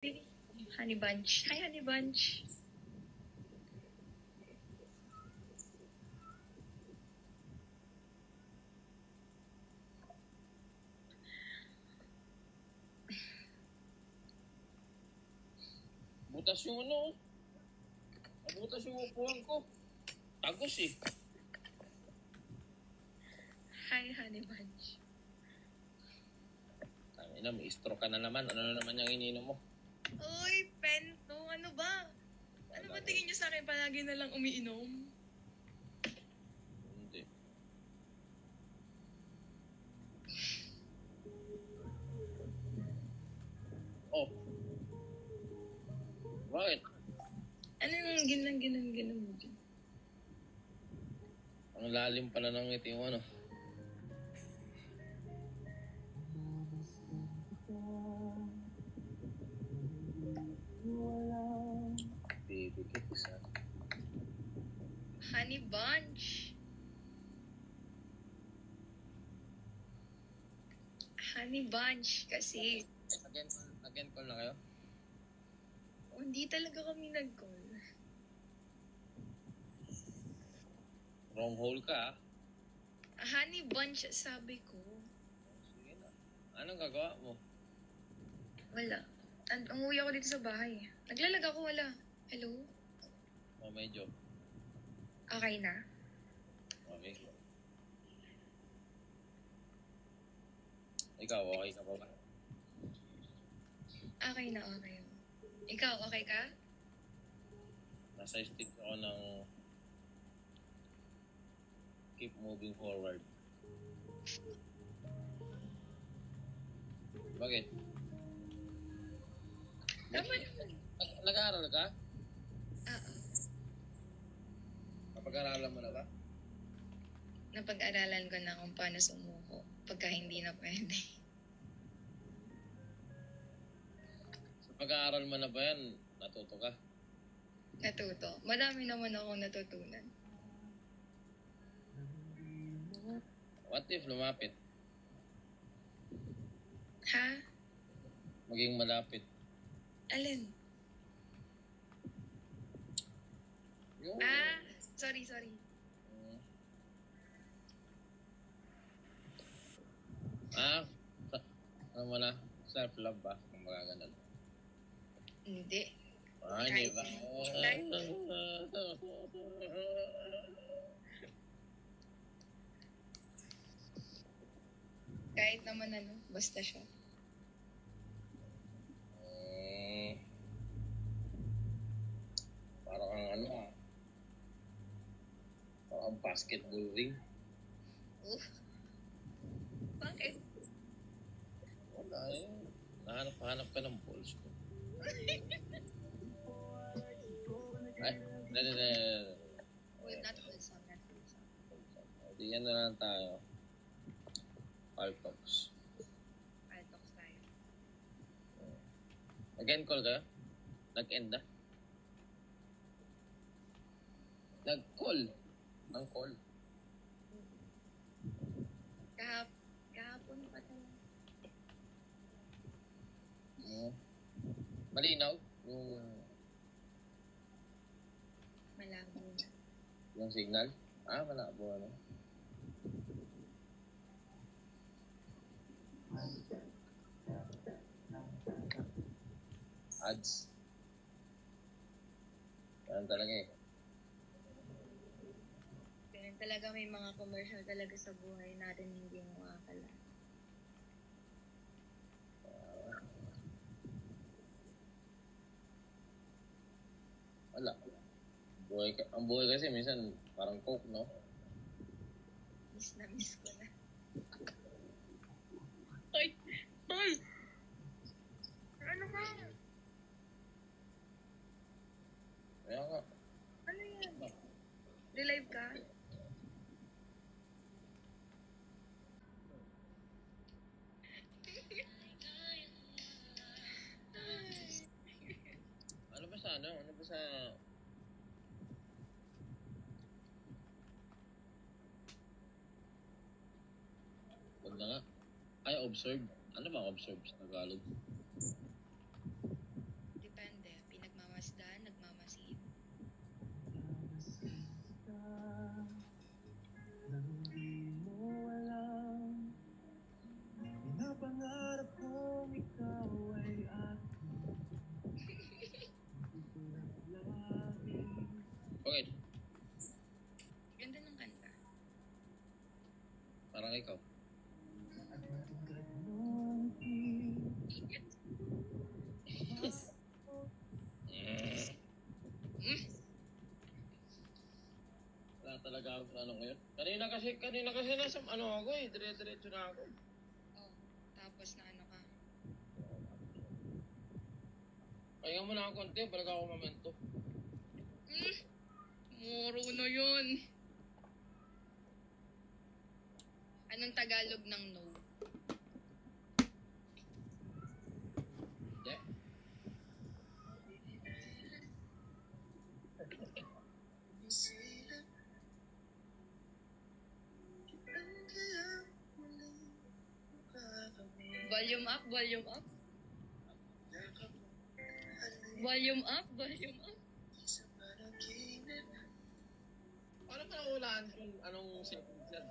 Honey Bunch. Hi, Honey Bunch. Butas yung ano. Nabutas yung upuan ko. Tagos eh. Hi, Honey Bunch. Tangina, may stroke ka na naman. Ano na naman yung ininom mo? Uy, Pento, ano ba? Ano ba tingin niyo sa akin? Palagi na lang umiinom? Hindi. Oh. Bakit? Ano yung ginang mo dyan? Ang lalim pala ng ngiti mo, ano? Didikit isa. Honey Bunch. Honey Bunch kasi. Again call na kayo? Oh, hindi talaga kami nag-call. Wrong hole ka, ah. Honey Bunch, sabi ko. Sige na. Anong gagawa mo? Wala. Umuwi ako dito sa bahay. Naglalag ako, wala. Hello? Oh, medyo. Okay na? Okay. Ikaw, okay ka pa ba? Okay na, okay. Ikaw, okay ka? Nasa stage ako ng keep moving forward. Bakit? Tama naman. Nag-aaral ka? Oo. Napag-aralan mo na ba? Napag-aralan ko na kung paano sumuko pagka hindi na pwede. Sa pag-aaral mo na ba yan, natuto ka? Natuto. Marami naman akong natutunan. What if lumapit? Ha? Maging malapit? Alin? Yung... Sorry. Ano mo na? Self-love ba? Kung magaganon. Hindi. Hindi ba? Kahit naman basta siya. Parang parang basketball ring. Bakit? Wala eh. Nahanap ka ng balls ko. Ay, Not wholesome. Di yan na lang tayo. All talks. I'll talk tayo. Again call ka? Nag-end na? Nag-call. Ang call. Kahapon pa talaga. Malinaw? Yung Malabo na. yung signal? Malabo ano? Ads. Yan talaga eh. Ganun talaga, may mga commercial talaga sa buhay natin hindi mo makakala. Wala. Ang buhay kasi minsan parang coke, no? Miss na miss ko na. Ay! Ano ka? Kaya nga. Ano yan? Relive ka? Ano ba sa wag na nga. Ay, observe. Ano ba observe sa Tagalog? nang di mo alam. Pinapangarap kong ikaw ay akin. Tulad lagi. Okay, Ganda ng kanta. parang ikaw. At matugad mong Ingat. Wala talaga ako ano ngayon. Kanina kasi nasa ano ako dire-diretso na ako. Oh, tapos na ano ka. Pahinga mo na ako konti, balik ako momento. Moro na yun. Anong Tagalog ng no? Hindi. Volume up, volume up. Volume up, volume up. Paano pa nakulaan kung anong sinulat?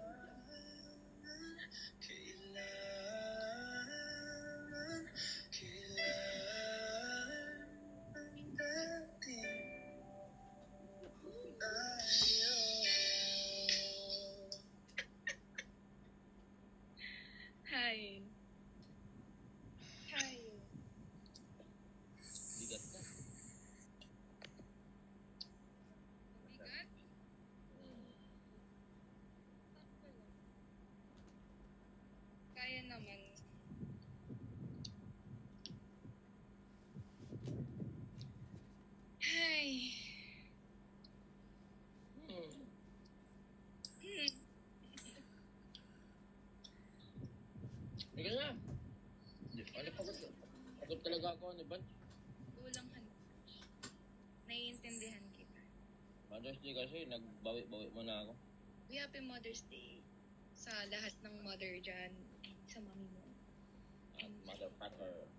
Hi. Hi. Bigat ka. Bigat? Kaya naman. Hi. Bigat na. Ano pagod? Pagod talaga ako, ano ba? Kulang ka. Naiintindihan kita. Mother's Day kasi, nagbawi-bawi mo na ako. We Happy Mother's Day sa lahat ng mother dyan. Ay, sa mami mo. At motherfucker.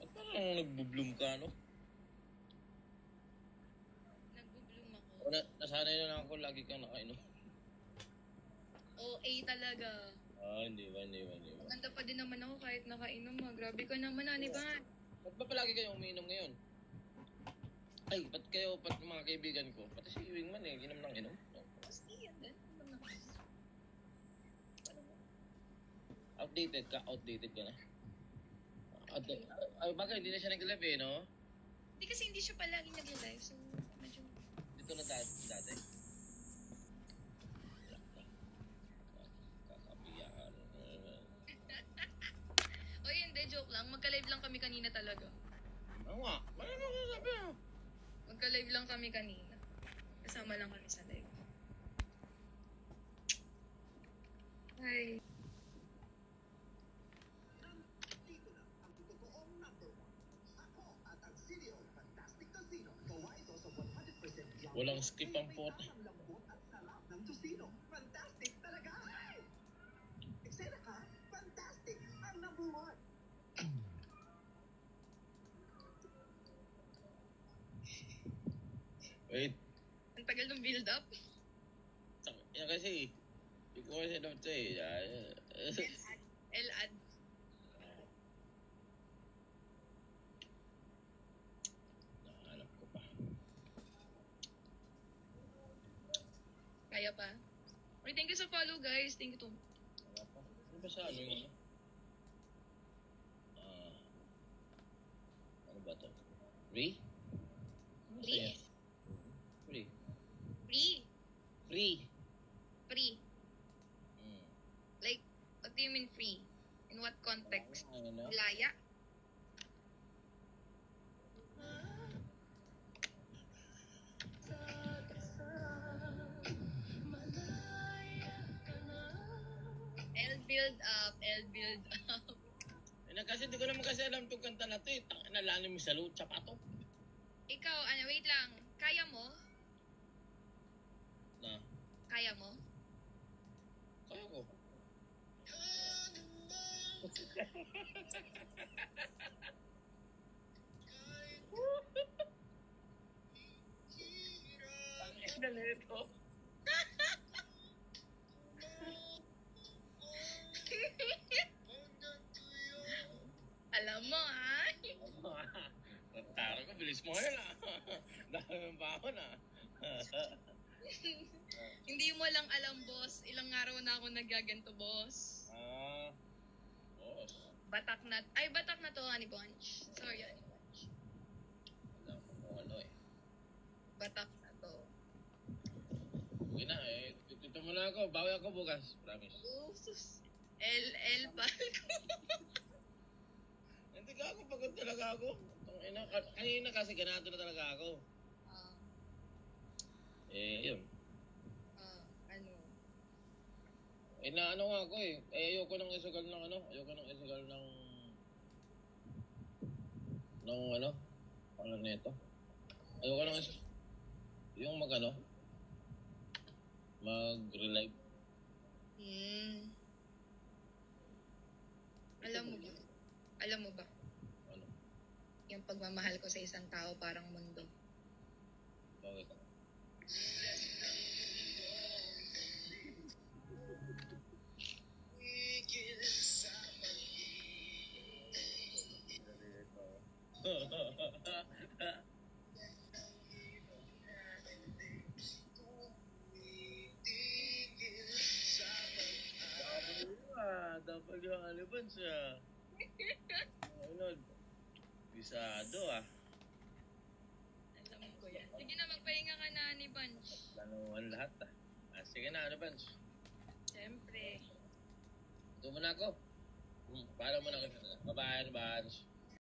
At parang nagbubloom ka, no? Nag-bloom ako. Nasanay na lang ako, lagi kang nakainom. OA talaga. Hindi ba. Maganda pa din naman ako kahit nakainom. Grabe ka naman, Ani ba? Ba't ba palagi kayong umiinom ngayon? Ay, ba't mga kaibigan ko? Pati si Wingman inom ng inom. No. Basta yan din. Outdated ka na. Ay, bagay, hindi na siya nag-live no? Hindi kasi hindi siya palagi nag-live. So, medyo... Dito na dati. Kakapiyahan. Oy, hindi. Joke lang. Magka-live lang kami kanina talaga. Oo nga. Ano sabi mo? Magka-live lang kami kanina. Kasama lang kami sa live. Hi. Dito na ang totoong number 1. Ako at ang Silio Fantastic Casino. Gawa ito sa 100% young. Walang skip ang pot. Ang lambot at sarap ng Tocino. Fantastic talaga! Eksena ka, fantastic ang number 1. Wait. Ang tagal ng build-up. Yan kasi. Hindi ko kasi alam ito L-ads. Nakahanap ko pa. Kaya pa. Oy, thank you sa follow, guys. Thank you to... Wala pa. Ano ba sa ano yung ano? Ano ba to? Free? Free. Free. Free. Free. Free. Like, what do you mean free? In what context? Ano? Laya? L-build up. Kasi hindi ko naman kasi alam itong kanta na ito Nalalim mo sa lucha pa to. Ikaw, wait lang. Kaya mo? Na? Kaya mo? Kaya ko. ito. Alam mo, ha? Tara ko, bilis mo yan ah. Dami ng baon ah. Hindi mo lang alam, boss. Ilang araw na ako nagaganto, boss. Boss. Batak na to, Honey Bunch. Sorry, Honey Bunch. Alam ko kung ano eh. Batak na to. Uwi na eh. Dito mo na ako. Bawi ako bukas. Promise. Sus. LL Palco. Hindi ka ako. Pagod talaga ako. Kanina kasi ganado na talaga ako. Yun. Ano? Ano nga ako eh. Ayoko nang isugal ng ano. Ayoko nang isugal ng ano. Ano nito? Ayoko nang isugal. Yung mag-relive. Alam mo ba? Ano? Yung pagmamahal ko sa isang tao parang mundo. Bakit? Dapat yung aliban siya. Ano? Bisado ah. Alam ko yan. Sige na, magpahinga ka na, Honey Bunch. Planuhan lahat ah. Sige na, ano Bans? Siyempre. Ito muna ako. Para mo na. Bye-bye, Bans.